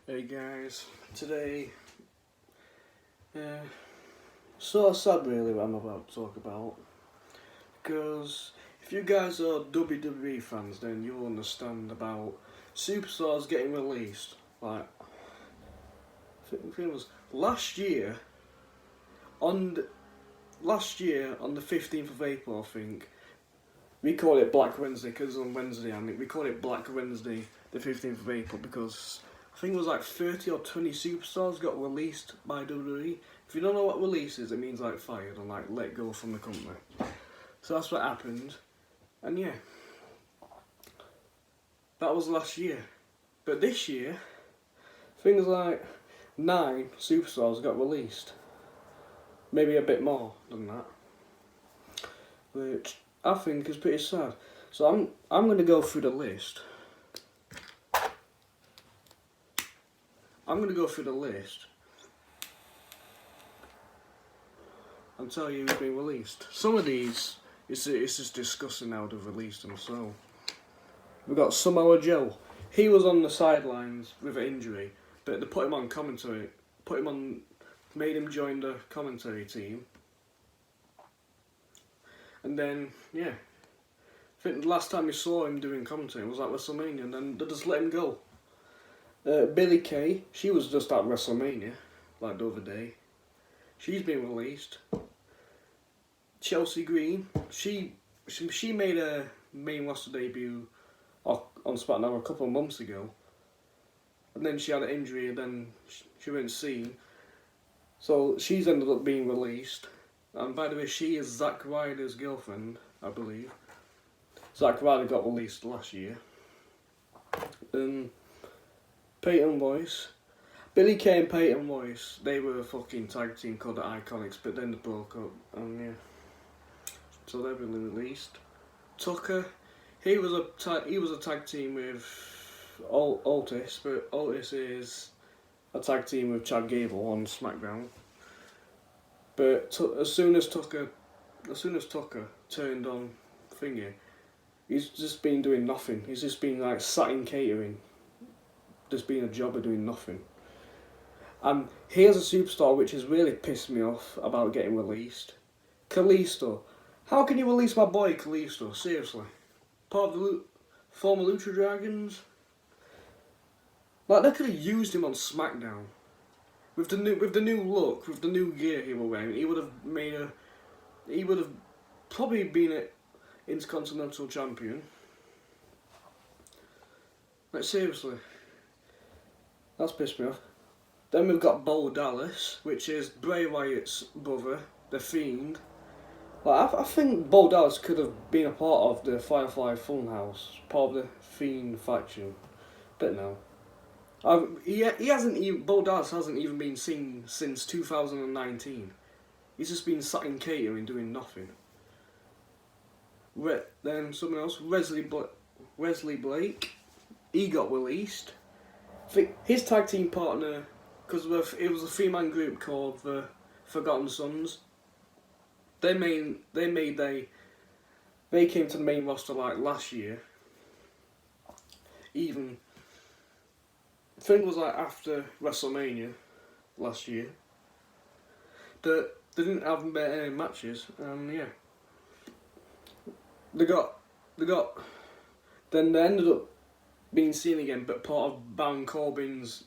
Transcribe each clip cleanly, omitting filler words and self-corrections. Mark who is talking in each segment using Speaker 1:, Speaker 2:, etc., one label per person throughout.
Speaker 1: Hey guys, today, sort of sad really what I'm about to talk about, because if you guys are WWE fans then you'll understand about superstars getting released. Like, it was on the 15th of April I think, we call it Black Wednesday because on Wednesday, and we call it Black Wednesday the 15th of April because I think it was like 30 or 20 superstars got released by WWE. If you don't know what release is, it means like fired and like let go from the company. So that's what happened. And yeah, that was last year. But this year, things like 9 superstars got released. Maybe a bit more than that. Which I think is pretty sad. So I'm going to go through the list. I'm going to go through the list and tell you who's been released. Some of these, it's just disgusting how they've released them. So, we've got Samoa Joe. He was on the sidelines with an injury, but they put him on commentary, made him join the commentary team. And then, yeah, I think the last time you saw him doing commentary was at WrestleMania, and then they just let him go. Billie Kay, she was just at WrestleMania, like the other day. She's been released. Chelsea Green, she made a main roster debut on SmackDown a couple of months ago. And then she had an injury and then she wasn't seen. So she's ended up being released. And by the way, she is Zack Ryder's girlfriend, I believe. Zack Ryder got released last year. Peyton Royce. Billie Kay and Peyton Royce, they were a fucking tag team called the Iconics, but then they broke up, and yeah. So they've been released. Tucker, he was a tag team with Otis, but Otis is a tag team with Chad Gable on SmackDown. But as soon as Tucker turned on thingy, he's just been doing nothing. He's just been like sat in catering, just being a jobber doing nothing. And here's a superstar which has really pissed me off about getting released. Kalisto. How can you release my boy Kalisto? Seriously. Part of the former Lucha Dragons. Like, they could have used him on SmackDown. With the new look, with the new gear he was wearing, he would have probably been an Intercontinental Champion. Like, seriously. That's pissed me off. Then we've got Bo Dallas, which is Bray Wyatt's brother, the Fiend. Like, I think Bo Dallas could have been a part of the Firefly Funhouse, part of the Fiend faction, but no. Bo Dallas hasn't even been seen since 2019. He's just been sat in catering doing nothing. Then someone else, Wesley Blake, he got released. His tag team partner, because it was a 3-man group called the Forgotten Sons. They came to the main roster like last year. Even I think it was like after WrestleMania last year. They didn't have any matches, and yeah, then they ended up being seen again, but part of Baron Corbin's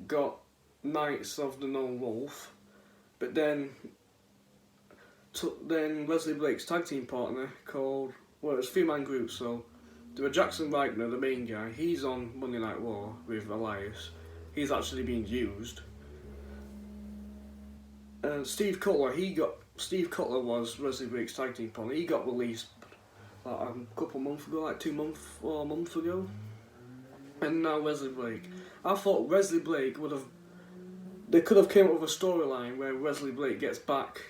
Speaker 1: got Knights of the Lone Wolf, but then Wesley Blake's tag team partner called, well, it was a 3-man group, so there were Jackson Reichner, the main guy, he's on Monday Night Raw with Elias, he's actually being used. And Steve Cutler was Wesley Blake's tag team partner, he got released like a couple months ago, like 2 months or a month ago. And now Wesley Blake. I thought Wesley Blake they could have came up with a storyline where Wesley Blake gets back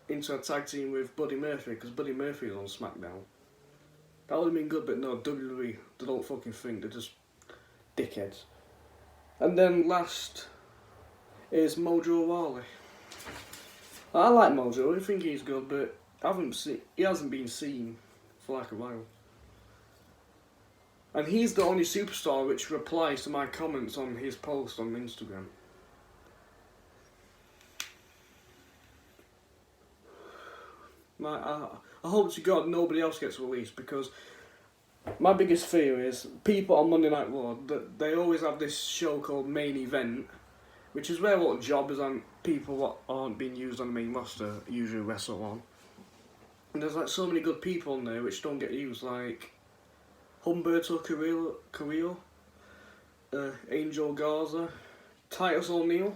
Speaker 1: into a tag team with Buddy Murphy, because Buddy Murphy is on SmackDown. That would have been good, but no, WWE, they don't fucking think, they're just dickheads. And then last is Mojo Rawley. I like Mojo, I think he's good, but he hasn't been seen for like a while. And he's the only superstar which replies to my comments on his post on Instagram. I hope to God nobody else gets released, because my biggest fear is people on Monday Night Raw, that they always have this show called Main Event, which is where a lot of jobbers and people that aren't being used on the main roster usually wrestle on. And there's like so many good people on there which don't get used, like Humberto Carrillo, Angel Garza, Titus O'Neil,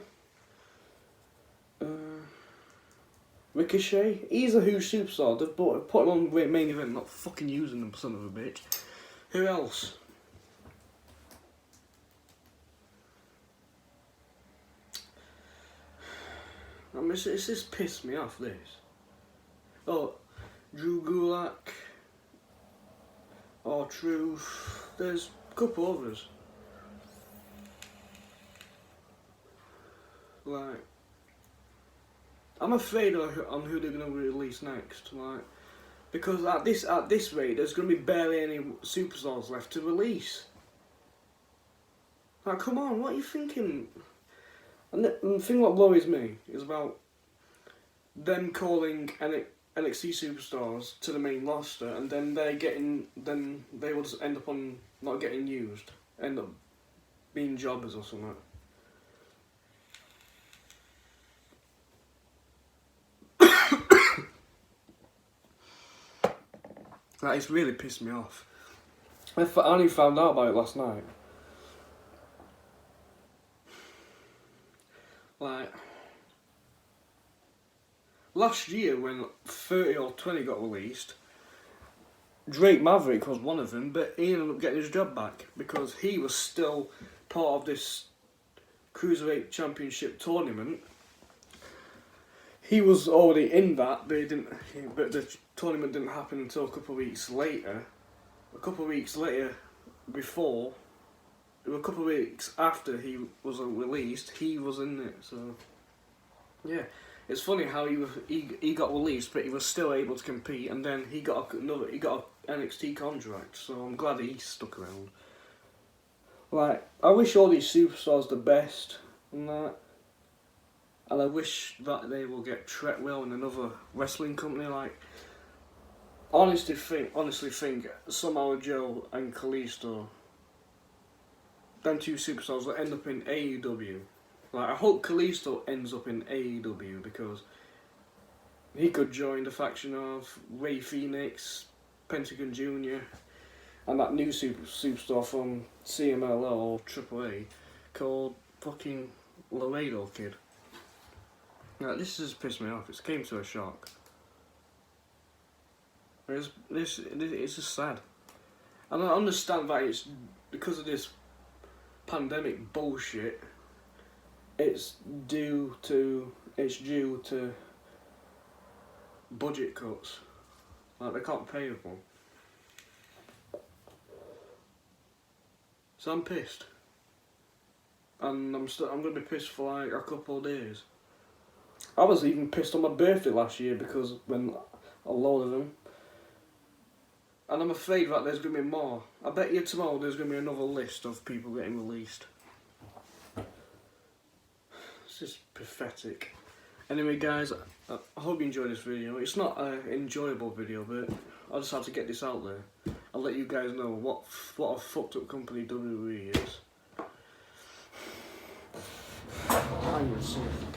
Speaker 1: Ricochet. He's a huge superstar. They've put him on Main Event, not fucking using him, son of a bitch. Who else? I mean, it's just pissed me off, this. Oh, Drew Gulak. R-Truth. There's a couple others. Like, I'm afraid on who they're gonna release next. Like, because at this rate, there's gonna be barely any superstars left to release. Like, come on, what are you thinking? And the thing that worries me is about them calling NXT superstars to the main roster, and then they will just end up on not getting used, end up being jobbers or something. Like, it's really pissed me off. I only found out about it last night. Like, last year when 30 or 20 got released, Drake Maverick was one of them, but he ended up getting his job back because he was still part of this Cruiserweight Championship tournament. He was already in that, but the tournament didn't happen until a couple of weeks later. A couple of weeks later, a couple of weeks after he was released, he was in it. So yeah, it's funny how he got released, but he was still able to compete, and then he got an NXT contract. So I'm glad he stuck around. Like, I wish all these superstars the best and that. And I wish that they will get treated well in another wrestling company. Like, honestly think Samoa Joe and Kalisto, them two superstars, will end up in AEW. Like, I hope Kalisto ends up in AEW, because he could join the faction of Ray Phoenix, Pentagon Jr., and that new superstar from CMLL or AAA called fucking Laredo Kid. Like, this has pissed me off. It came to a shock. It's just sad. And I understand that it's because of this pandemic bullshit. It's due to budget cuts. Like, they can't pay them. So I'm pissed. And I'm gonna be pissed for like a couple of days. I was even pissed on my birthday last year because when a load of them. And I'm afraid that there's going to be more. I bet you tomorrow there's going to be another list of people getting released. It's just pathetic. Anyway guys, I hope you enjoyed this video. It's not an enjoyable video, but I just had to get this out there. I'll let you guys know what a fucked up company WWE is. Hang yourself.